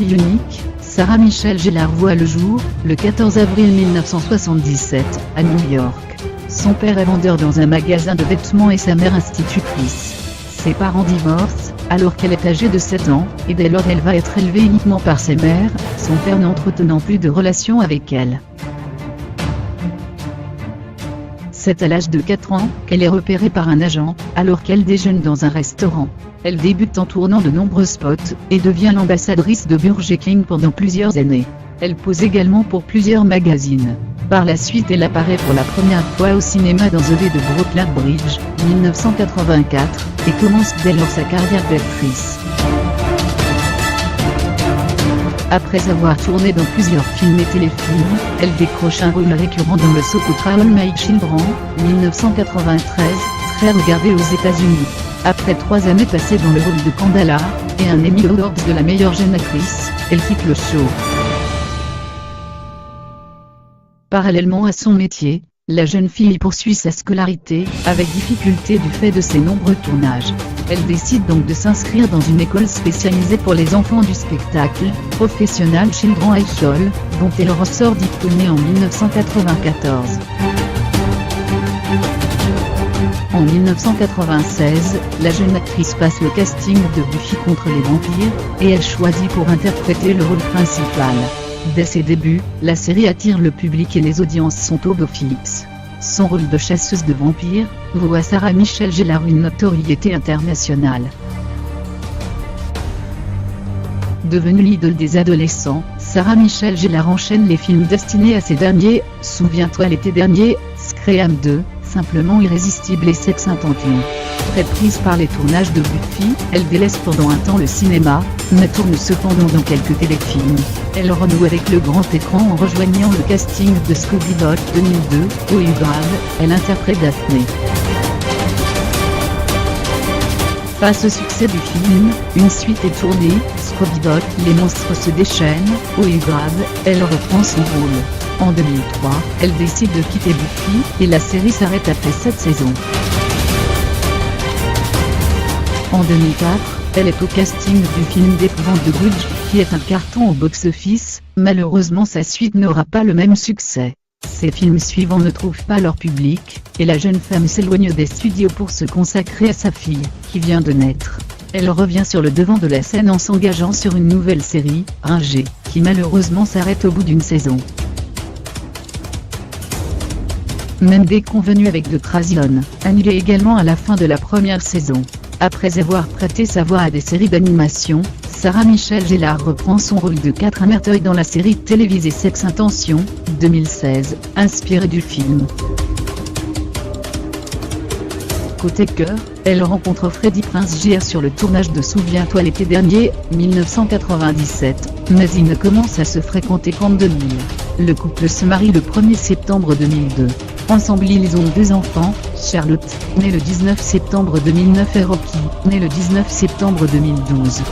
fille unique, Sarah Michelle Gellar voit le jour, le 14 avril 1977, à New York. Son père est vendeur dans un magasin de vêtements et sa mère institutrice. Ses parents divorcent, alors qu'elle est âgée de 7 ans, et dès lors elle va être élevée uniquement par ses mères, son père n'entretenant plus de relation avec elle. C'est à l'âge de 4 ans qu'elle est repérée par un agent, alors qu'elle déjeune dans un restaurant. Elle débute en tournant de nombreux spots, et devient l'ambassadrice de Burger King pendant plusieurs années. Elle pose également pour plusieurs magazines. Par la suite elle apparaît pour la première fois au cinéma dans The Bay de Brooklyn Bridge, 1984, et commence dès lors sa carrière d'actrice. Après avoir tourné dans plusieurs films et téléfilms, elle décroche un rôle récurrent dans le soap opera All My Children, 1993, très regardé aux États-Unis. Après 3 années passées dans le rôle de Candala, et un Emmy Award de la meilleure jeune actrice, elle quitte le show. Parallèlement à son métier, la jeune fille poursuit sa scolarité, avec difficulté du fait de ses nombreux tournages. Elle décide donc de s'inscrire dans une école spécialisée pour les enfants du spectacle, Professional Children High School, dont elle ressort diplômée en 1994. En 1996, la jeune actrice passe le casting de Buffy contre les vampires, et elle choisit pour interpréter le rôle principal. Dès ses débuts, la série attire le public et les audiences sont au beau fixe. Son rôle de chasseuse de vampires vaut à Sarah Michelle Gellar une notoriété internationale. Devenue l'idole des adolescents, Sarah Michelle Gellar enchaîne les films destinés à ces derniers, Souviens-toi l'été dernier, Scream 2, Simplement irrésistible et Sex Intention. Très prise par les tournages de Buffy, elle délaisse pendant un temps le cinéma, mais tourne cependant dans quelques téléfilms. Elle renoue avec le grand écran en rejoignant le casting de Scooby-Doo 2002, au U Grave, elle interprète Daphné. Face au succès du film, une suite est tournée, Scooby-Doo, les monstres se déchaînent, au U Grave, elle reprend son rôle. En 2003, elle décide de quitter Buffy, et la série s'arrête après 7 saisons. En 2004, elle est au casting du film d'épouvante de Grudge, qui est un carton au box-office. Malheureusement sa suite n'aura pas le même succès. Ses films suivants ne trouvent pas leur public, et la jeune femme s'éloigne des studios pour se consacrer à sa fille, qui vient de naître. Elle revient sur le devant de la scène en s'engageant sur une nouvelle série, Ringer, qui malheureusement s'arrête au bout d'une saison. Même déconvenue avec The Crazy-On, annulée également à la fin de la première saison. Après avoir prêté sa voix à des séries d'animation, Sarah Michelle Gellar reprend son rôle de Catherine Merteuil dans la série télévisée Sex Intention, 2016, inspirée du film. Côté cœur, elle rencontre Freddie Prinze Jr. sur le tournage de Souviens-toi l'été dernier, 1997, mais ils ne commencent à se fréquenter qu'en 2000. Le couple se marie le 1er septembre 2002. Ensemble ils ont 2 enfants, Charlotte, née le 19 septembre 2009 et Rocky, né le 19 septembre 2012.